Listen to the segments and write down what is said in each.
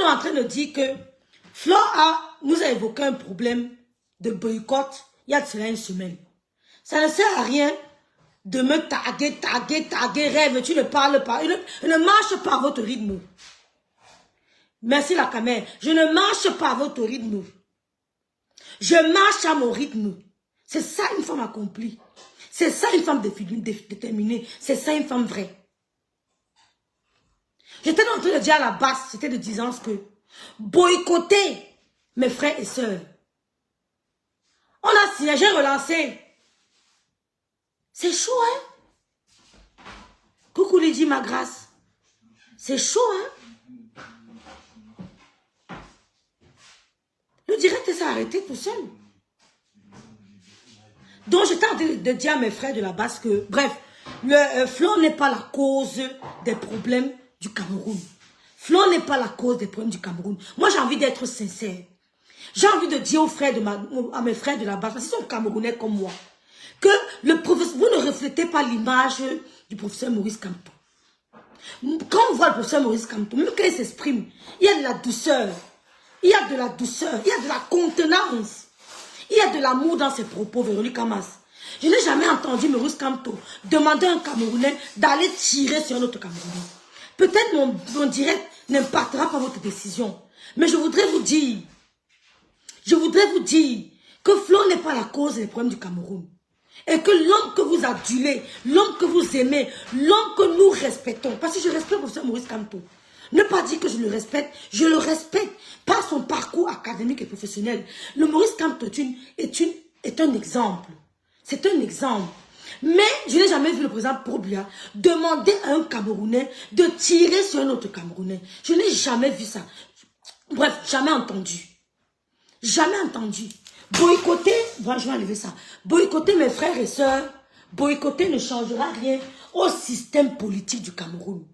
J'étais en train de dire que Flo nous a évoqué un problème de boycott il y a de cela une semaine. Ça ne sert à rien de me taguer, rêve, tu ne parles pas. Je ne marche pas à votre rythme. Merci la caméra. Je ne marche pas à votre rythme. Je marche à mon rythme. C'est ça une femme accomplie. C'est ça une femme déterminée. C'est ça une femme vraie. J'étais en train de dire à la base, c'était de 10 ans que boycotter mes frères et sœurs. On a signé, j'ai relancé. C'est chaud, hein? Coucou Lydie, ma grâce. C'est chaud, hein? Le direct s'est arrêté tout seul. Donc j'étais en train de dire à mes frères de la base que, bref, le Flo n'est pas la cause des problèmes du Cameroun. Flo n'est pas la cause des problèmes du Cameroun. Moi, j'ai envie d'être sincère. J'ai envie de dire aux frères à mes frères de la base, parce qu'ils sont Camerounais comme moi, que le professeur, vous ne reflétez pas l'image du professeur Maurice Kamto. Quand on voit le professeur Maurice Kamto, même quand il s'exprime, il y a de la douceur, il y a de la douceur, il y a de la contenance, il y a de l'amour dans ses propos, Véronique Hamas. Je n'ai jamais entendu Maurice Kamto demander à un Camerounais d'aller tirer sur un autre Camerounais. Peut-être mon direct n'impactera pas votre décision, mais je voudrais vous dire que Flo n'est pas la cause des problèmes du Cameroun. Et que l'homme que vous adulez, l'homme que vous aimez, l'homme que nous respectons, parce que je respecte le professeur Maurice Kamto, ne pas dire que je le respecte par son parcours académique et professionnel. Le Maurice Kamto est un exemple. C'est un exemple. Mais je n'ai jamais vu le président Probia demander à un Camerounais de tirer sur un autre Camerounais. Je n'ai jamais vu ça. Bref, jamais entendu. Jamais entendu. Boycotter, bon, je vais enlever ça. Boycotter mes frères et sœurs, boycotter ne changera rien au système politique du Cameroun.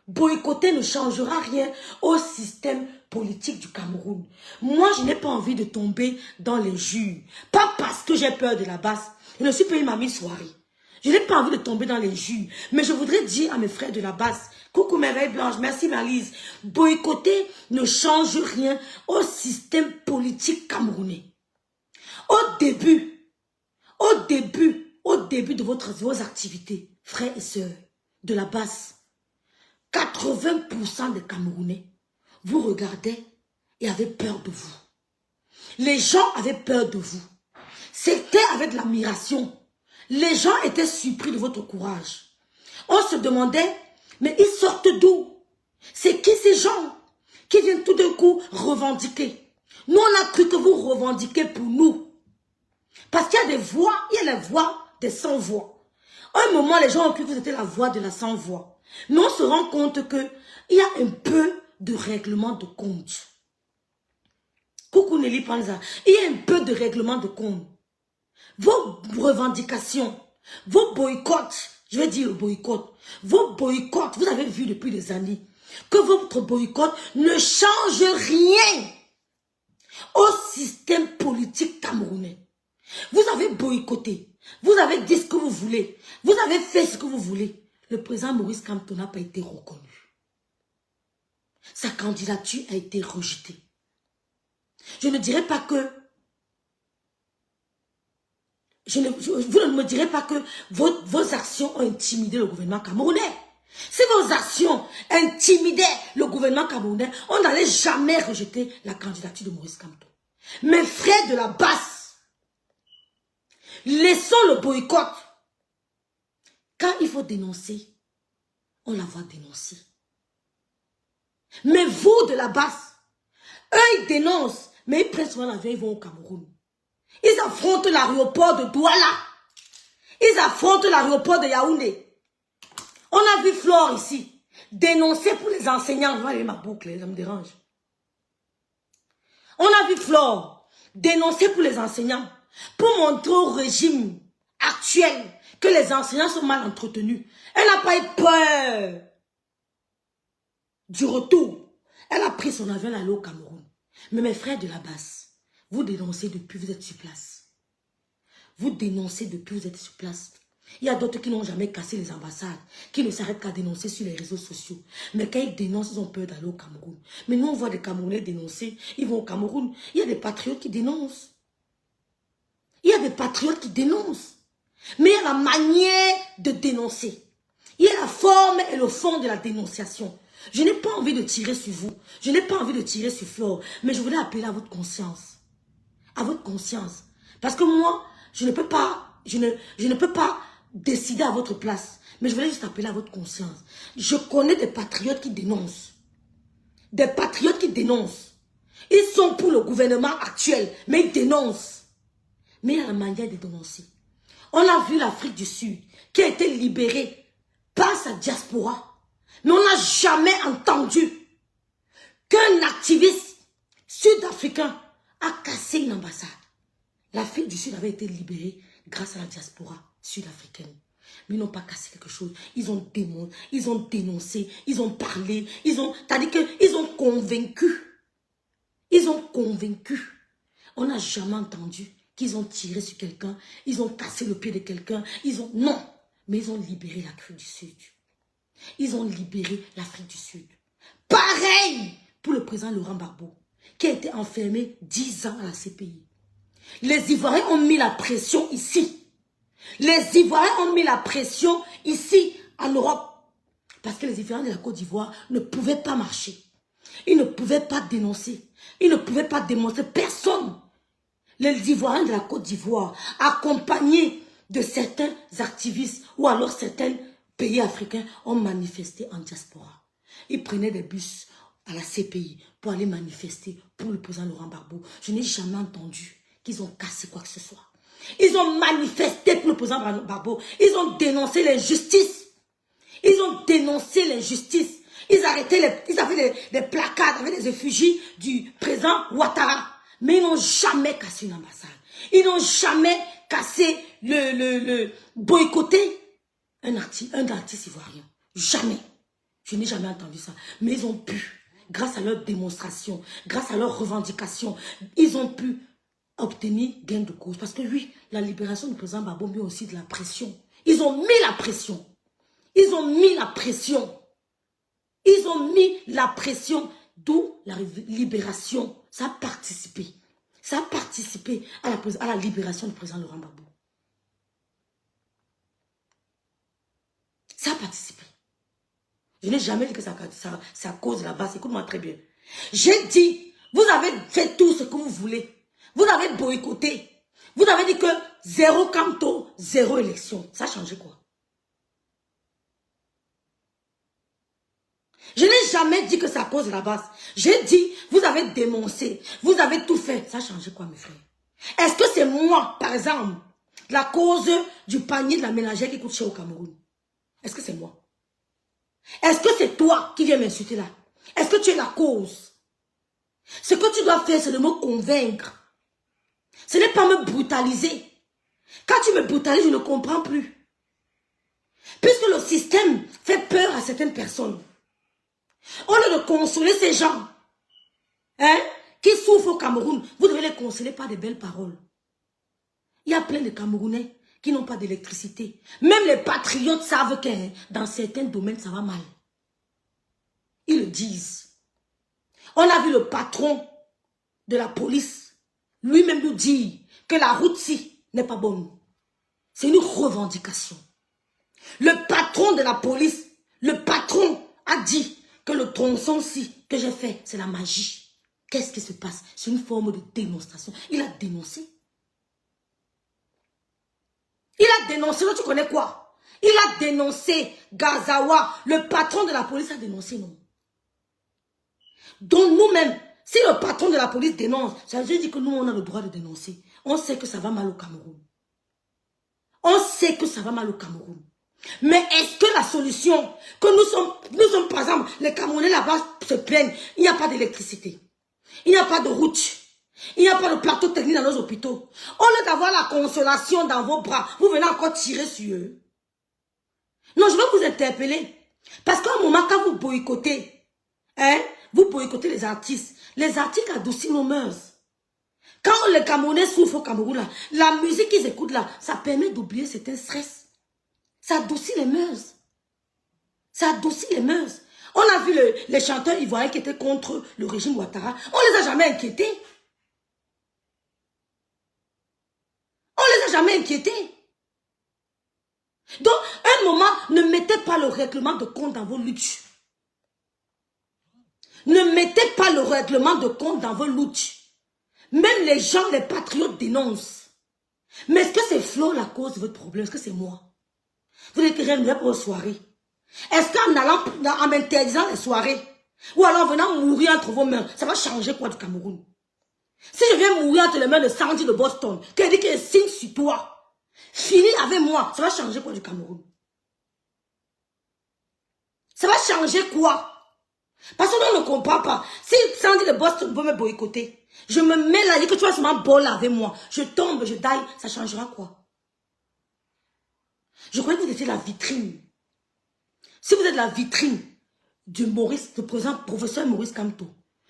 Boycotter ne changera rien au système politique du Cameroun. Moi, je n'ai pas envie de tomber dans les jus. Pas parce que j'ai peur de la basse. Je ne suis pas une mamie soirée. Je n'ai pas envie de tomber dans les jus. Mais je voudrais dire à mes frères de la basse, coucou Merveille Blanche, merci Malise. Boycotter ne change rien au système politique camerounais. Au début de vos activités, frères et sœurs, de la base, 80% des Camerounais vous regardaient et avaient peur de vous. Les gens avaient peur de vous. C'était avec l'admiration. Les gens étaient surpris de votre courage. On se demandait, mais ils sortent d'où? C'est qui ces gens qui viennent tout d'un coup revendiquer? Nous, on a cru que vous revendiquez pour nous. Parce qu'il y a des voix, il y a les voix des sans-voix. À un moment, les gens ont cru que c'était la voix de la sans-voix. Mais on se rend compte qu'il y a un peu de règlement de compte. Coucou Nelly Panza. Il y a un peu de règlement de compte. Vos revendications, vos boycotts, je vais dire boycott, vos boycotts, vous avez vu depuis des années que votre boycott ne change rien au système politique camerounais. Vous avez boycotté, vous avez dit ce que vous voulez, vous avez fait ce que vous voulez. Le président Maurice Kamto n'a pas été reconnu. Sa candidature a été rejetée. Je ne dirais pas que vous ne me direz pas que vos actions ont intimidé le gouvernement camerounais. Si vos actions intimidaient le gouvernement camerounais, on n'allait jamais rejeter la candidature de Maurice Kamto. Mes frères de la basse, laissons le boycott. Quand il faut dénoncer, on la voit dénoncer. Mais vous de la basse, eux ils dénoncent, mais ils prennent souvent l'avion, ils vont au Cameroun. Ils affrontent l'aéroport de Douala. Ils affrontent l'aéroport de Yaoundé. On a vu Flore ici, dénoncer pour les enseignants. Je vais aller ma boucle, ça me dérange. On a vu Flore dénoncer pour les enseignants, pour montrer au régime actuel que les enseignants sont mal entretenus. Elle n'a pas eu peur du retour. Elle a pris son avion, elle est allée au Cameroun. Mais mes frères de la basse, vous dénoncez depuis, vous êtes sur place. Vous dénoncez depuis, vous êtes sur place. Il y a d'autres qui n'ont jamais cassé les ambassades, qui ne s'arrêtent qu'à dénoncer sur les réseaux sociaux. Mais quand ils dénoncent, ils ont peur d'aller au Cameroun. Mais nous, on voit des Camerounais dénoncer, ils vont au Cameroun. Il y a des patriotes qui dénoncent. Il y a des patriotes qui dénoncent. Mais il y a la manière de dénoncer. Il y a la forme et le fond de la dénonciation. Je n'ai pas envie de tirer sur vous. Je n'ai pas envie de tirer sur Flore. Mais je voulais appeler à votre conscience. À votre conscience. Parce que moi, je ne peux pas, je ne peux pas décider à votre place. Mais je voulais juste appeler à votre conscience. Je connais des patriotes qui dénoncent. Des patriotes qui dénoncent. Ils sont pour le gouvernement actuel, mais ils dénoncent. Mais il y a la manière de dénoncer. On a vu l'Afrique du Sud qui a été libérée par sa diaspora. Mais on n'a jamais entendu qu'un activiste sud-africain a cassé une ambassade. L'Afrique du Sud avait été libérée grâce à la diaspora sud-africaine. Mais ils n'ont pas cassé quelque chose. Ils ont dénoncé, ils ont parlé, c'est-à-dire qu'ils ont convaincu. Ils ont convaincu. On n'a jamais entendu qu'ils ont tiré sur quelqu'un, ils ont cassé le pied de quelqu'un, non. Mais ils ont libéré l'Afrique du Sud. Ils ont libéré l'Afrique du Sud. Pareil pour le président Laurent Gbagbo, qui a été enfermé 10 ans à la CPI. Les Ivoiriens ont mis la pression ici. Les Ivoiriens ont mis la pression ici, en Europe. Parce que les Ivoiriens de la Côte d'Ivoire ne pouvaient pas marcher. Ils ne pouvaient pas dénoncer. Ils ne pouvaient pas démontrer personne. Les Ivoiriens de la Côte d'Ivoire, accompagnés de certains activistes ou alors certains pays africains, ont manifesté en diaspora. Ils prenaient des bus à la CPI pour aller manifester pour le président Laurent Gbagbo. Je n'ai jamais entendu qu'ils ont cassé quoi que ce soit. Ils ont manifesté pour le président Gbagbo. Ils ont dénoncé l'injustice. Ils ont dénoncé l'injustice. Ils avaient des placards avec des effigies du président Ouattara. Mais ils n'ont jamais cassé une ambassade. Ils n'ont jamais cassé boycotté un artiste ivoirien. Jamais. Je n'ai jamais entendu ça. Mais ils ont pu, grâce à leurs démonstrations, grâce à leurs revendications, ils ont pu obtenir gain de cause. Parce que oui, la libération du président Gbagbo met aussi de la pression. Ils ont mis la pression. Ils ont mis la pression. Ils ont mis la pression, d'où la libération. Ça a participé. Ça a participé à la libération du président Laurent Gbagbo. Ça a participé. Je n'ai jamais dit que ça cause la base. Écoute-moi très bien. J'ai dit, vous avez fait tout ce que vous voulez. Vous avez boycotté. Vous avez dit que 0 Camto, 0 élection. Ça a changé quoi? Je n'ai jamais dit que ça cause la base. J'ai dit, vous avez dénoncé. Vous avez tout fait. Ça a changé quoi, mes frères? Est-ce que c'est moi, par exemple, la cause du panier de la ménagère qui coûte cher au Cameroun? Est-ce que c'est moi? Est-ce que c'est toi qui viens m'insulter là? Est-ce que tu es la cause? Ce que tu dois faire, c'est de me convaincre. Ce n'est pas me brutaliser. Quand tu me brutalises, je ne comprends plus. Puisque le système fait peur à certaines personnes. Au lieu de consoler ces gens qui souffrent au Cameroun, vous devez les consoler par des belles paroles. Il y a plein de Camerounais qui n'ont pas d'électricité. Même les patriotes savent que dans certains domaines, ça va mal. Ils le disent. On a vu le patron de la police lui-même nous dire que la route-ci n'est pas bonne. C'est une revendication. Le patron de la police, le patron a dit que le tronçon-ci que j'ai fait, c'est la magie. Qu'est-ce qui se passe? C'est une forme de démonstration. Il a dénoncé. Il a dénoncé, tu connais quoi? Il a dénoncé Gazawa, le patron de la police a dénoncé, non? Donc nous-mêmes, si le patron de la police dénonce, ça veut dire que nous, on a le droit de dénoncer. On sait que ça va mal au Cameroun. On sait que ça va mal au Cameroun. Mais est-ce que la solution, que nous sommes par exemple, les Camerounais là-bas se plaignent, il n'y a pas d'électricité, il n'y a pas de route, il n'y a pas de plateau technique dans nos hôpitaux. Au lieu d'avoir la consolation dans vos bras, vous venez encore tirer sur eux. Non, je veux vous interpeller. Parce qu'à un moment, quand vous boycottez, vous boycottez les artistes adoucissent nos mœurs. Quand les Camerounais souffrent au Cameroun, là, la musique qu'ils écoutent là, ça permet d'oublier certains stress. Ça adoucit les mœurs. Ça adoucit les mœurs. On a vu les chanteurs ivoiriens qui étaient contre le régime Ouattara. On ne les a jamais inquiétés. On ne les a jamais inquiétés. Donc, un moment, ne mettez pas le règlement de compte dans vos luttes. Ne mettez pas le règlement de compte dans vos luttes. Même les gens, les patriotes dénoncent. Mais est-ce que c'est Flo la cause de votre problème? Est-ce que c'est moi? Vous n'êtes rien pour vos soirées. Est-ce qu'en allant, en m'interdisant les soirées, ou alors en venant mourir entre vos mains, ça va changer quoi du Cameroun? Si je viens mourir entre les mains de Sandy de Boston, qui dit qu'il signe sur toi, fini avec moi, ça va changer quoi du Cameroun? Ça va changer quoi? Parce qu'on ne comprend pas. Si Sandy de Boston veut me boycotter, je me mets là, et que tu vas seulement bol avec moi, je tombe, je daille, ça changera quoi? Je croyais que vous étiez la vitrine. Si vous êtes la vitrine du professeur Maurice Kamto,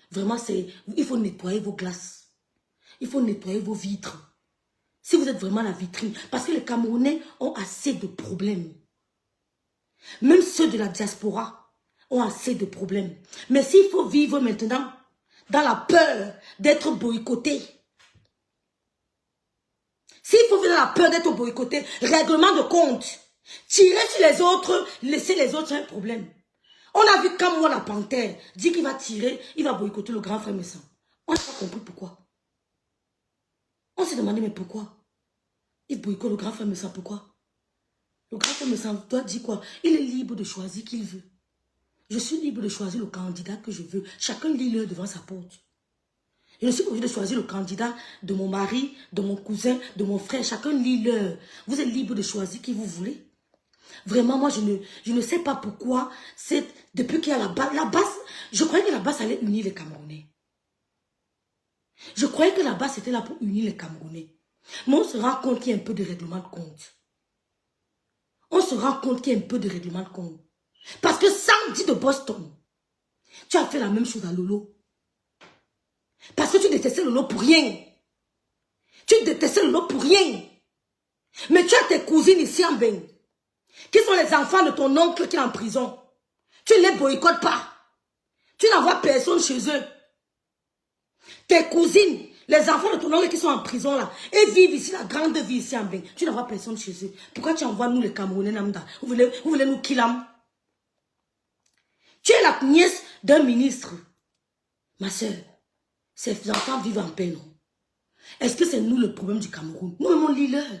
vraiment, il faut nettoyer vos glaces. Il faut nettoyer vos vitres. Si vous êtes vraiment la vitrine. Parce que les Camerounais ont assez de problèmes. Même ceux de la diaspora ont assez de problèmes. Mais s'il faut vivre maintenant dans la peur d'être boycotté, s'il faut vivre dans la peur d'être boycotté, règlement de compte, tirer sur les autres, laisser les autres, c'est un problème. On a vu quand moi la panthère dit qu'il va tirer, il va boycotter le grand frère Messan. On n'a pas compris pourquoi. On s'est demandé mais pourquoi? Il boycotte le grand frère Messan, pourquoi? Le grand frère Messan doit dire quoi? Il est libre de choisir qui il veut. Je suis libre de choisir le candidat que je veux. Chacun lit-le devant sa porte. Je ne suis pas obligé de choisir le candidat de mon mari, de mon cousin, de mon frère. Chacun lit-le. Vous êtes libre de choisir qui vous voulez. Vraiment, moi, je ne sais pas pourquoi, depuis qu'il y a la base, je croyais que la base allait unir les Camerounais. Je croyais que la base était là pour unir les Camerounais. Mais on se rend compte qu'il y a un peu de règlement de compte. On se rend compte qu'il y a un peu de règlement de compte. Parce que Sandy de Boston, tu as fait la même chose à Lolo. Parce que tu détestais Lolo pour rien. Tu détestais Lolo pour rien. Mais tu as tes cousines ici en Bénin, qui sont les enfants de ton oncle qui est en prison. Tu ne les boycottes pas. Tu n'envoies personne chez eux. Tes cousines, les enfants de ton oncle qui sont en prison là, et vivent ici, la grande vie ici en Bénin. Tu n'envoies personne chez eux. Pourquoi tu envoies nous les Camerounais Namda? Vous voulez nous killer? Tu es la nièce d'un ministre. Ma soeur, ces enfants vivent en paix, non? Est-ce que c'est nous le problème du Cameroun? Nous, on lit-leur.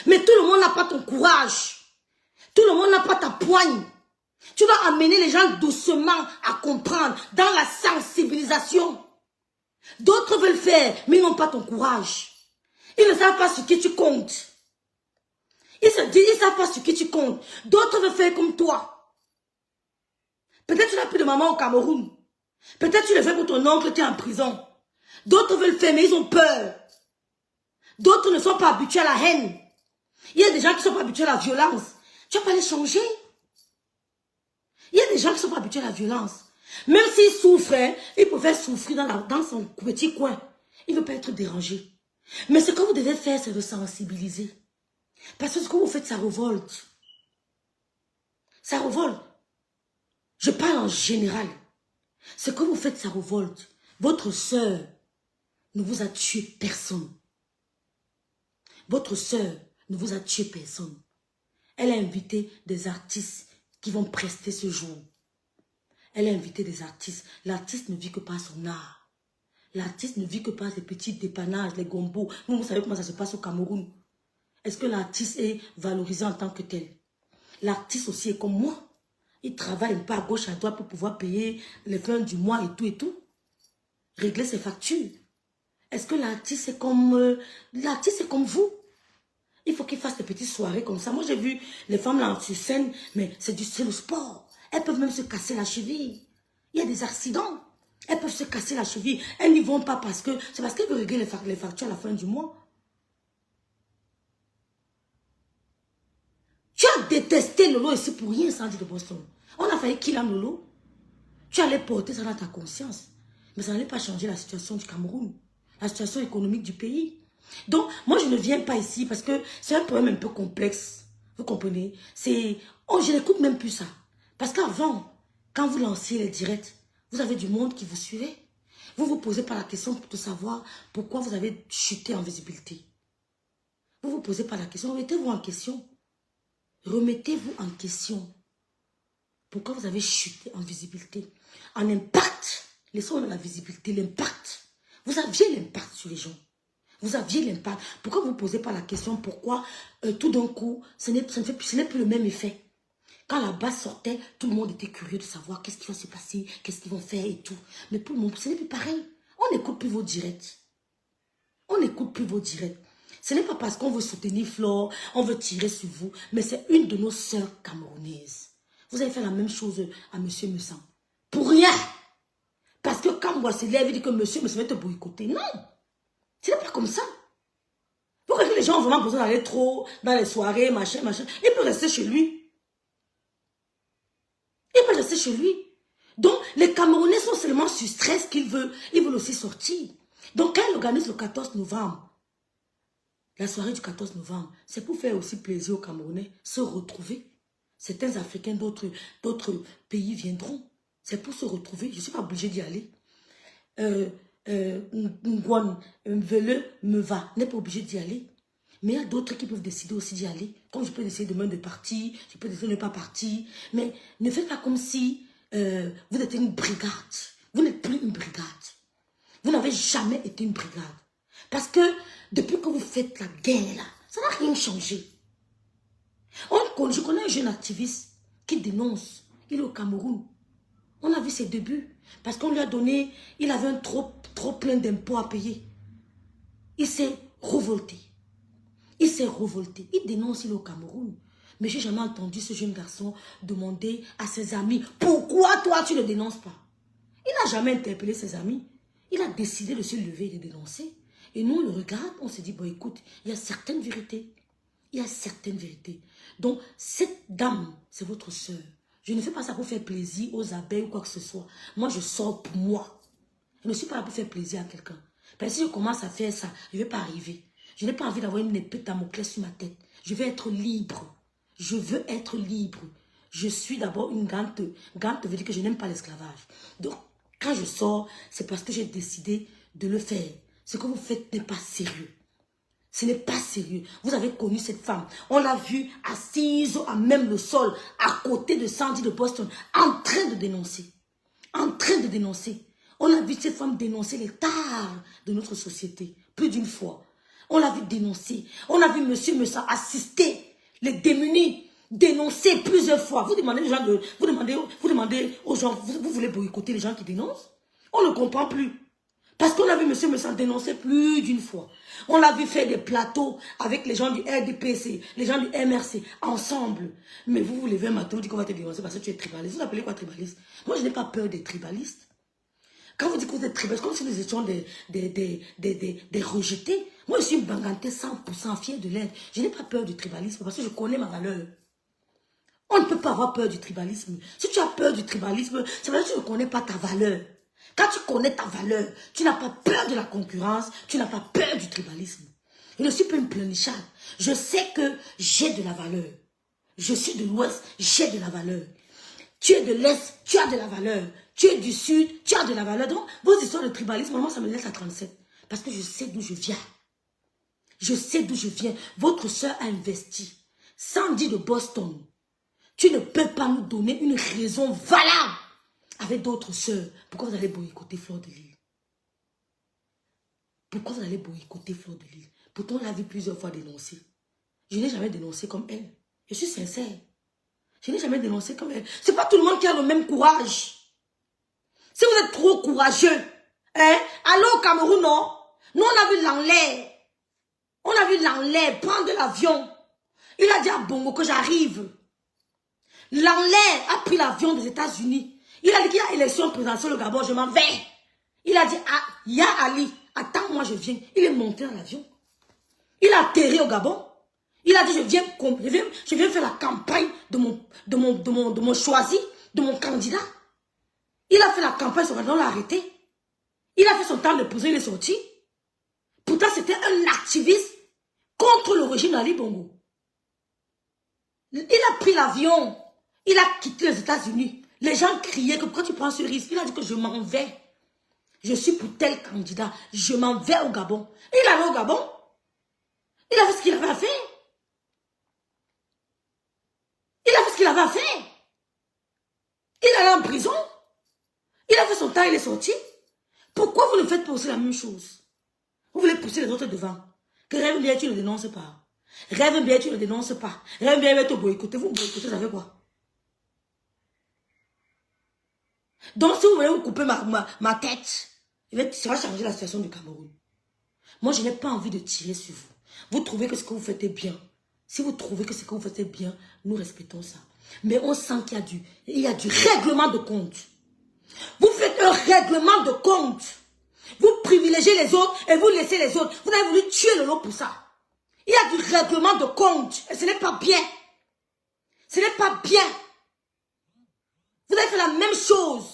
Mais tout le monde n'a pas ton courage. Tout le monde n'a pas ta poigne. Tu dois amener les gens doucement à comprendre, dans la sensibilisation. D'autres veulent faire, mais ils n'ont pas ton courage. Ils ne savent pas sur qui tu comptes. Ils se disent, ils ne savent pas sur qui tu comptes. D'autres veulent faire comme toi. Peut-être tu n'as plus de maman au Cameroun. Peut-être tu le fais pour ton oncle qui est en prison. D'autres veulent faire, mais ils ont peur. D'autres ne sont pas habitués à la haine. Il y a des gens qui ne sont pas habitués à la violence. Tu vas pas les changer. Il y a des gens qui ne sont pas habitués à la violence. Même s'ils souffrent, ils peuvent souffrir dans son petit coin. Il ne veut pas être dérangé. Mais ce que vous devez faire, c'est de sensibiliser. Parce que ce que vous faites, ça révolte. Ça révolte. Je parle en général. Ce que vous faites, ça révolte. Votre sœur ne vous a tué personne. Votre sœur ne vous a tué personne. Elle a invité des artistes qui vont prester ce jour. Elle a invité des artistes. L'artiste ne vit que par son art. L'artiste ne vit que par ses petits dépannages, les gombos. Vous savez comment ça se passe au Cameroun. Est-ce que l'artiste est valorisé en tant que tel? L'artiste aussi est comme moi. Il travaille un peu à gauche, à droite pour pouvoir payer les fins du mois et tout et tout. Régler ses factures. Est-ce que l'artiste est comme... l'artiste est comme vous? Il faut qu'il fasse des petites soirées comme ça. Moi, j'ai vu les femmes là sur scène, mais c'est le sport. Elles peuvent même se casser la cheville. Il y a des accidents. Elles peuvent se casser la cheville. Elles n'y vont pas parce que... c'est parce qu'elles veulent régler les factures à la fin du mois. Tu as détesté Lolo ici pour rien, Sandy de Boston. On a failli qu'il aime Lolo. Tu allais porter ça dans ta conscience. Mais ça n'allait pas changer la situation du Cameroun. La situation économique du pays. Donc, moi, je ne viens pas ici parce que c'est un problème un peu complexe. Vous comprenez? Oh, je n'écoute même plus ça. Parce qu'avant, quand vous lanciez les directs, vous avez du monde qui vous suivait. Vous vous posez pas la question de savoir pourquoi vous avez chuté en visibilité. Vous vous posez pas la question, remettez-vous en question. Remettez-vous en question. Pourquoi vous avez chuté en visibilité? En impact. Laissons la visibilité, l'impact. Vous aviez l'impact sur les gens. Vous aviez l'impact. Pourquoi vous ne posez pas la question pourquoi tout d'un coup, ce n'est plus le même effet? Quand la base sortait, tout le monde était curieux de savoir qu'est-ce qui va se passer, qu'est-ce qu'ils vont faire et tout. Mais pour le moment, ce n'est plus pareil. On n'écoute plus vos directs. On n'écoute plus vos directs. Ce n'est pas parce qu'on veut soutenir Flore, on veut tirer sur vous, mais c'est une de nos sœurs camerounaises. Vous avez fait la même chose à M. Messan. Pour rien. Parce que quand moi se lève, il dit que M. Messan va te boycotter. Non. Ce n'est pas comme ça. Vous voyez que les gens ont vraiment besoin d'aller trop dans les soirées, machin, machin. Il peut rester chez lui. Il peut rester chez lui. Donc, les Camerounais sont seulement sur stress qu'ils veulent. Ils veulent aussi sortir. Donc, quand ils organisent le 14 novembre, la soirée du 14 novembre, c'est pour faire aussi plaisir aux Camerounais, se retrouver. Certains Africains d'autres pays viendront. C'est pour se retrouver. Je ne suis pas obligée d'y aller. Ngwan, Mvele, Meva, n'est pas obligé d'y aller. Mais il y a d'autres qui peuvent décider aussi d'y aller. Comme je peux décider demain de partir, je peux décider de ne pas partir. Mais ne faites pas comme si vous étiez une brigade. Vous n'êtes plus une brigade. Vous n'avez jamais été une brigade. Parce que depuis que vous faites la guerre, là, ça n'a rien changé. Je connais un jeune activiste qui dénonce. Il est au Cameroun. On a vu ses débuts. Parce qu'on lui a donné, il avait un trop plein d'impôts à payer. Il s'est révolté. Il s'est révolté. Il dénonce, il est au Cameroun. Mais je n'ai jamais entendu ce jeune garçon demander à ses amis, pourquoi toi tu ne dénonces pas? Il n'a jamais interpellé ses amis. Il a décidé de se lever et de dénoncer. Et nous, on le regarde, on se dit, bon écoute, il y a certaines vérités. Il y a certaines vérités. Donc, cette dame, c'est votre soeur. Je ne fais pas ça pour faire plaisir aux abeilles ou quoi que ce soit. Moi, je sors pour moi. Je ne suis pas là pour faire plaisir à quelqu'un. Parce que si je commence à faire ça, je ne vais pas arriver. Je n'ai pas envie d'avoir une épée de Damoclès sur ma tête. Je veux être libre. Je veux être libre. Je suis d'abord une gante. Gante veut dire que je n'aime pas l'esclavage. Donc, quand je sors, c'est parce que j'ai décidé de le faire. Ce que vous faites n'est pas sérieux. Ce n'est pas sérieux. Vous avez connu cette femme. On l'a vue assise à même le sol, à côté de Sandy de Boston, en train de dénoncer. En train de dénoncer. On a vu cette femme dénoncer les tares de notre société, plus d'une fois. On l'a vu dénoncer. On a vu monsieur Messa assister les démunis, dénoncer plusieurs fois. Vous demandez aux gens vous demandez aux gens, vous voulez boycotter les gens qui dénoncent? On ne comprend plus. Parce qu'on a vu monsieur Messa dénoncer plus d'une fois. On l'a vu faire des plateaux avec les gens du RDPC, les gens du MRC, ensemble. Mais vous levez un matin, vous dites qu'on va te dénoncer parce que tu es tribaliste. Vous appelez quoi tribaliste? Moi, je n'ai pas peur des tribalistes. Quand vous dites que vous êtes tribaliste, comme si nous étions des rejetés. Moi, je suis une bangantée 100% fière de l'être. Je n'ai pas peur du tribalisme parce que je connais ma valeur. On ne peut pas avoir peur du tribalisme. Si tu as peur du tribalisme, c'est parce que tu ne connais pas ta valeur. Quand tu connais ta valeur, tu n'as pas peur de la concurrence, tu n'as pas peur du tribalisme. Je ne suis pas une pleurnicharde. Je sais que j'ai de la valeur. Je suis de l'Ouest, j'ai de la valeur. Tu es de l'Est, tu as de la valeur. Tu es du Sud, tu as de la valeur. Donc, vos histoires de tribalisme, moi, ça me laisse à 37. Parce que je sais d'où je viens. Je sais d'où je viens. Votre soeur a investi. Sandy de Boston. Tu ne peux pas nous donner une raison valable avec d'autres sœurs. Pourquoi vous allez boycotter Flore de Lys? Pourquoi vous allez boycotter Flore de Lys? Pourtant, on l'a vu plusieurs fois dénoncer. Je n'ai jamais dénoncé comme elle. Je suis sincère. Je n'ai jamais dénoncé comme elle. Ce n'est pas tout le monde qui a le même courage. Si vous êtes trop courageux, allez au Cameroun, non? Nous, on a vu l'enlève. On a vu l'enlève prendre l'avion. Il a dit à Bongo que j'arrive. L'enlève a pris l'avion des États-Unis. Il a dit qu'il y a élection présidentielle au Gabon, je m'en vais. Il a dit, ah, ya Ali, attends-moi, je viens. Il est monté dans l'avion. Il a atterri au Gabon. Il a dit, je viens faire la campagne de mon choisi, de mon candidat. Il a fait la campagne, son candidat l'a arrêté. Il a fait son temps de prison, il est sorti. Pourtant, c'était un activiste contre le régime d'Ali Bongo. Il a pris l'avion. Il a quitté les États-Unis. Les gens criaient que pourquoi tu prends ce risque? Il a dit que je m'en vais. Je suis pour tel candidat. Je m'en vais au Gabon. Il allait au Gabon. Il a fait ce qu'il avait à faire. Il a fait ce qu'il avait à faire. Il allait en prison. Il a fait son temps, il est sorti. Pourquoi vous ne faites pas aussi la même chose? Vous voulez pousser les autres devant. Que rêve bien, tu ne le dénonces pas. Rêve bien, tu ne le dénonces pas. Rêve bien, il va te boycotter. Vous boycottez, ça fait quoi? Donc, si vous voulez vous couper ma tête, ça va changer la situation du Cameroun. Moi, je n'ai pas envie de tirer sur vous. Vous trouvez que ce que vous faites est bien. Si vous trouvez que ce que vous faites est bien, nous respectons ça. Mais on sent qu'il y a du règlement de compte. Vous faites un règlement de compte. Vous privilégiez les autres et vous laissez les autres. Vous avez voulu tuer le lot pour ça. Il y a du règlement de compte. Et ce n'est pas bien. Ce n'est pas bien. Vous avez fait la même chose.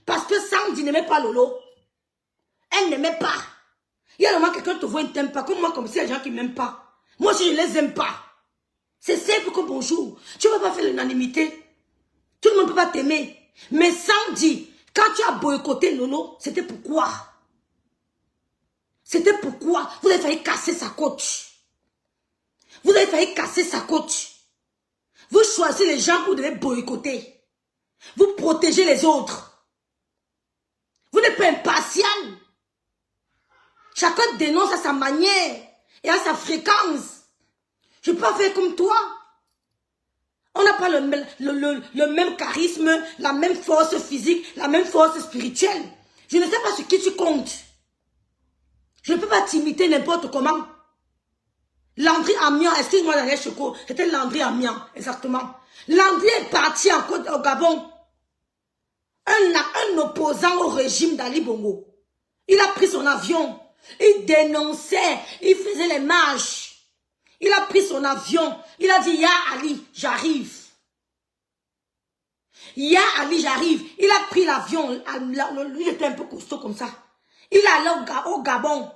Parce que Sandy n'aimait pas Lolo. Elle n'aimait pas. Il y a le moment que quelqu'un te voit et ne t'aime pas. Comme moi, comme si il y a des gens qui ne m'aiment pas. Moi aussi, je ne les aime pas. C'est simple comme bonjour. Tu ne peux pas faire l'unanimité. Tout le monde ne peut pas t'aimer. Mais Sandy, quand tu as boycotté Lolo, c'était pourquoi? C'était pourquoi vous avez failli casser sa côte. Vous avez failli casser sa côte. Vous choisissez les gens que vous devez boycotter. Vous protégez les autres. Vous n'êtes pas impartial. Chacun dénonce à sa manière et à sa fréquence. Je ne peux pas faire comme toi. On n'a pas le même charisme, la même force physique, la même force spirituelle. Je ne sais pas sur qui tu comptes. Je ne peux pas t'imiter n'importe comment. Landry Amiens, excuse-moi Daniel Choco, c'était Landry Amiens, exactement. Landry est parti au Gabon. Un opposant au régime d'Ali Bongo. Il a pris son avion. Il dénonçait. Il faisait les marches. Il a pris son avion. Il a dit, Ya Ali, j'arrive. Ya Ali, j'arrive. Il a pris l'avion. Lui, il était un peu costaud comme ça. Il est allé au Gabon.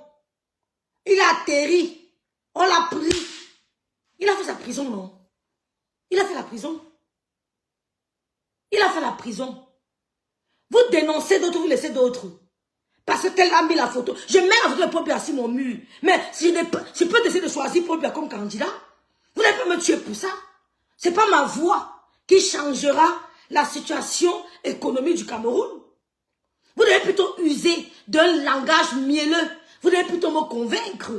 Il a atterri. On l'a pris. Il a fait sa prison, non? Il a fait la prison. Il a fait la prison. Vous dénoncez d'autres, vous laissez d'autres. Parce que tel a mis la photo. Je mets la photo de Paul Biya sur mon mur. Mais si je peux décider de choisir Paul Biya comme candidat, vous n'allez pas me tuer pour ça. Ce n'est pas ma voix qui changera la situation économique du Cameroun. Vous devez plutôt user d'un langage mielleux. Vous devez plutôt me convaincre.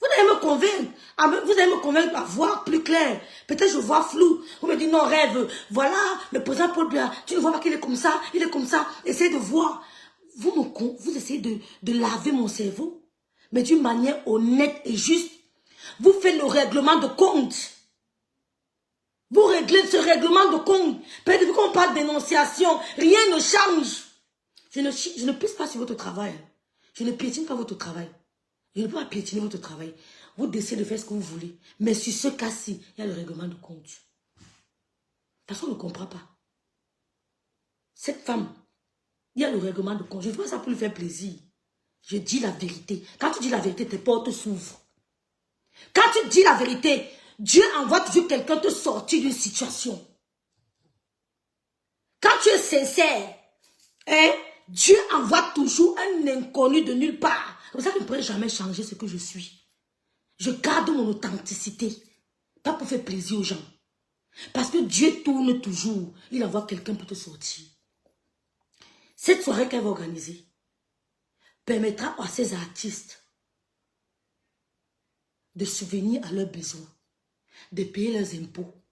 Vous devez me convaincre. Vous allez me convaincre à voir plus clair. Peut-être je vois flou. Vous me dites non, rêve. Voilà, le président Paul Biya. Tu ne vois pas qu'il est comme ça. Il est comme ça. Essayez de voir. Vous essayez de laver mon cerveau. Mais d'une manière honnête et juste. Vous faites le règlement de compte. Vous réglez ce règlement de compte. Peut-être qu'on parle de dénonciation. Rien ne change. Je ne pisse pas sur votre travail. Je ne piétine pas votre travail. Je ne peux pas piétiner votre travail. Vous décidez de faire ce que vous voulez. Mais sur ce cas-ci, il y a le règlement de compte. Parce qu'on ne comprend pas. Cette femme, il y a le règlement de compte. Je ne fais pas ça pour lui faire plaisir. Je dis la vérité. Quand tu dis la vérité, tes portes s'ouvrent. Quand tu dis la vérité, Dieu envoie toujours quelqu'un te sortir d'une situation. Quand tu es sincère, Dieu envoie toujours un inconnu de nulle part. C'est pour ça que je ne pourrais jamais changer ce que je suis. Je garde mon authenticité. Pas pour faire plaisir aux gens. Parce que Dieu tourne toujours. Il envoie quelqu'un pour te sortir. Cette soirée qu'elle va organiser permettra à ces artistes de subvenir à leurs besoins, de payer leurs impôts,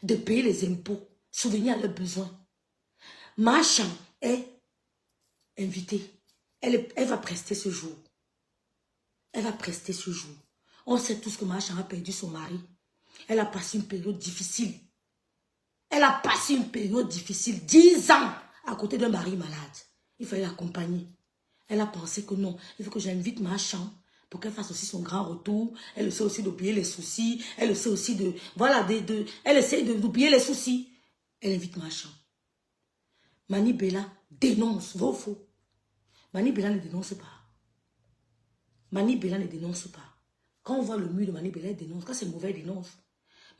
de payer les impôts, subvenir à leurs besoins. Marchand est invitée. Elle va prester ce jour. Elle va prester ce jour. On sait tous que Marchand a perdu son mari. Elle a passé une période difficile. Elle a passé une période difficile. 10 ans à côté d'un mari malade. Il fallait l'accompagner. Elle a pensé que non. Il faut que j'invite Marchand pour qu'elle fasse aussi son grand retour. Elle essaie aussi d'oublier les soucis. Elle essaie aussi de... Voilà, elle essaie d'oublier les soucis. Elle invite Marchand. Mani Bella dénonce. Vrai ou faux? Mani Bella ne dénonce pas. Mani Bella ne dénonce pas. Quand on voit le mur de Mani Bella, elle dénonce. Quand c'est mauvais, elle dénonce.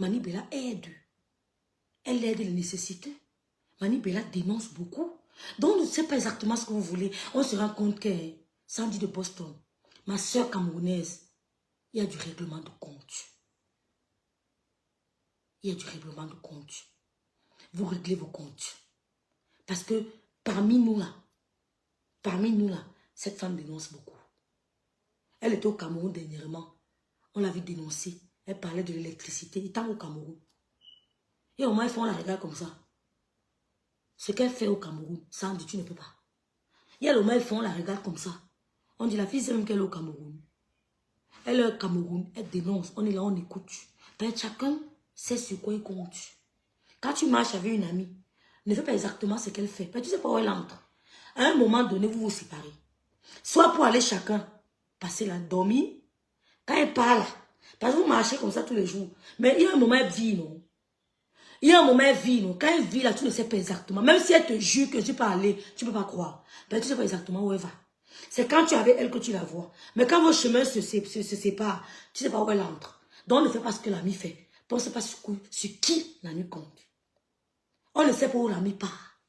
Mani Bella aide. Elle aide les nécessités. Mani Bella dénonce beaucoup. Donc, je ne sais pas exactement ce que vous voulez. On se rend compte que, Sandy de Boston, ma soeur camerounaise, il y a du règlement de compte. Il y a du règlement de compte. Vous réglez vos comptes. Parce que parmi nous là, cette femme dénonce beaucoup. Elle était au Cameroun dernièrement. On l'avait dénoncée. Elle parlait de l'électricité. Il est au Cameroun. Et au moins, ils font la regarde comme ça. Ce qu'elle fait au Cameroun, Sandy, tu ne peux pas. Il y a le moment, ils font la regarde comme ça. On dit, la fille, c'est même qu'elle est au Cameroun. Elle est au Cameroun, elle dénonce. On est là, on écoute. Ben, chacun sait sur quoi il compte. Quand tu marches avec une amie, ne fais pas exactement ce qu'elle fait. Ben, tu sais pas où elle entre. À un moment donné, vous vous séparez. Soit pour aller chacun passer la dormir. Quand elle parle, parce que vous marchez comme ça tous les jours. Mais il y a un moment, elle vit, non? Il y a un moment, elle vit, non? Quand elle vit là, tu ne sais pas exactement. Même si elle te jure que tu peux aller, tu ne peux pas croire. Ben, tu ne sais pas exactement où elle va. C'est quand tu es avec elle que tu la vois. Mais quand vos chemins se séparent, tu ne sais pas où elle entre. Donc, on ne fait pas ce que l'ami fait. Donc, on ne sait pas sur qui l'ami compte. On ne sait pas où l'ami part.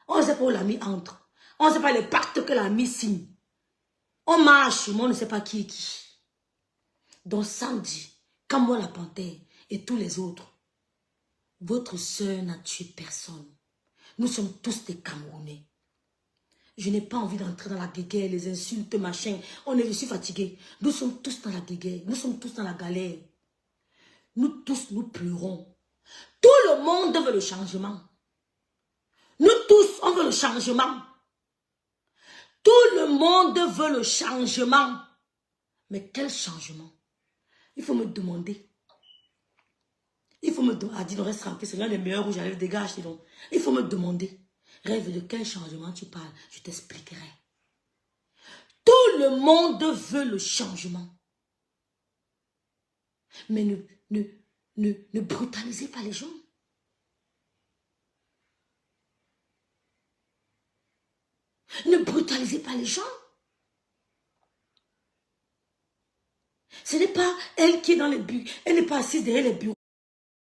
On ne sait pas où l'ami entre. On ne sait pas les pactes que l'ami signe. On marche, mais on ne sait pas qui est qui. Donc, Sandy, comme moi la panthère et tous les autres, votre soeur n'a tué personne. Nous sommes tous des Camerounais. Je n'ai pas envie d'entrer dans la guéguerre, les insultes, machin. Je suis fatigué. Nous sommes tous dans la guéguerre. Nous sommes tous dans la galère. Nous tous, nous pleurons. Tout le monde veut le changement. Nous tous, on veut le changement. Tout le monde veut le changement. Mais quel changement? Il faut me demander. Il faut me demander. Ah, dis donc, reste tranquille, c'est l'un des meilleurs où j'arrive, dégage, dis donc. Il faut me demander. Rêve de quel changement tu parles? Je t'expliquerai. Tout le monde veut le changement. Mais ne brutalisez pas les gens. Ne brutalisez pas les gens. Ce n'est pas elle qui est dans les bureaux. Elle n'est pas assise derrière les bureaux.